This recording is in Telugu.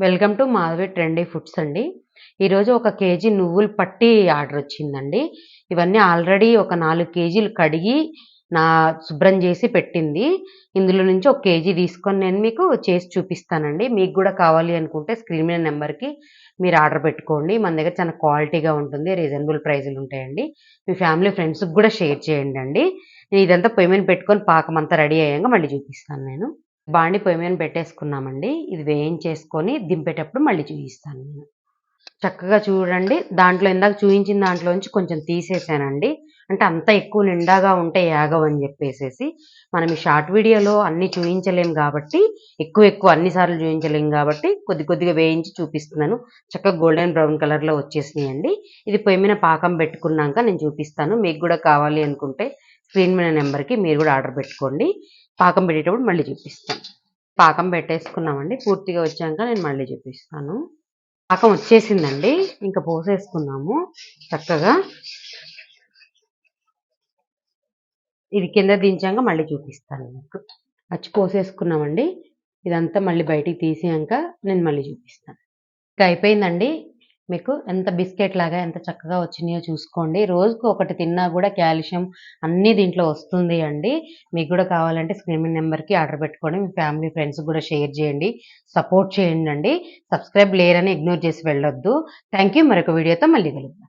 Welcome to Madhavi trendy foods అండి. ఈరోజు ఒక కేజీ నువ్వులు పట్టి ఆర్డర్ వచ్చిందండి. ఇవన్నీ ఆల్రెడీ ఒక 4 కేజీలు కడిగి శుభ్రం చేసి పెట్టింది. ఇందులో నుంచి ఒక కేజీ తీసుకొని నేను మీకు చేసి చూపిస్తానండి. మీకు కూడా కావాలి అనుకుంటే స్క్రీన్ మీద నెంబర్కి మీరు ఆర్డర్ పెట్టుకోండి. మన దగ్గర చాలా క్వాలిటీగా ఉంటుంది, రీజనబుల్ ప్రైజులు ఉంటాయండి. మీ ఫ్యామిలీ ఫ్రెండ్స్కి కూడా షేర్ చేయండి అండి. నేను ఇదంతా పొయ్యి మీద పెట్టుకొని పాకం అంతా రెడీ అయ్యాక మళ్ళీ చూపిస్తాను నేను. బాండి పొయ్యి మీద పెట్టేసుకున్నామండి. ఇది వేయించేసుకొని దింపేటప్పుడు మళ్ళీ చూపిస్తాను నేను. చక్కగా చూడండి, దాంట్లో ఇందాక చూయించిన దాంట్లోంచి కొంచెం తీసేసానండి. అంటే అంత ఎక్కువ నిండాగా ఉంటే యాగవని చెప్పేసేసి. మనం ఈ షార్ట్ వీడియోలో అన్నీ చూయించలేం కాబట్టి, ఎక్కువ అన్ని సార్లు చూయించలేం కాబట్టి కొద్ది కొద్దిగా వేయించి చూపిస్తున్నాను. చక్కగా గోల్డెన్ బ్రౌన్ కలర్లో వచ్చేసినాయండి. ఇది పొయ్యి మీద పాకం పెట్టుకున్నాక నేను చూపిస్తాను. మీకు కూడా కావాలి అనుకుంటే స్క్రీన్ మీద నెంబర్కి మీరు కూడా ఆర్డర్ పెట్టుకోండి. పాకం పెట్టేటప్పుడు మళ్ళీ చూపిస్తాను. పాకం పెట్టేసుకున్నామండి. పూర్తిగా వచ్చాక నేను మళ్ళీ చూపిస్తాను. పాకం వచ్చేసిందండి. ఇంకా పోసేసుకున్నాము చక్కగా. ఇది కింద దించాక మళ్ళీ చూపిస్తాను మీకు. వచ్చి పోసేసుకున్నామండి. ఇదంతా మళ్ళీ బయటికి తీసాక నేను మళ్ళీ చూపిస్తాను. ఇంకా అయిపోయిందండి. మీకు ఎంత బిస్కెట్ లాగా ఎంత చక్కగా వచ్చినాయో చూసుకోండి. రోజుకు ఒకటి తిన్నా కూడా కాల్షియం అన్నీ దీంట్లో వస్తుంది అండి. మీకు కూడా కావాలంటే స్క్రీన్ మీద నెంబర్కి ఆర్డర్ పెట్టుకోండి. మీ ఫ్యామిలీ ఫ్రెండ్స్కి కూడా షేర్ చేయండి, సపోర్ట్ చేయండి అండి. సబ్స్క్రైబ్ లేరని ఇగ్నోర్ చేసి వెళ్ళొద్దు. Thank you. మరొక వీడియోతో మళ్ళీ కలుద్దాం.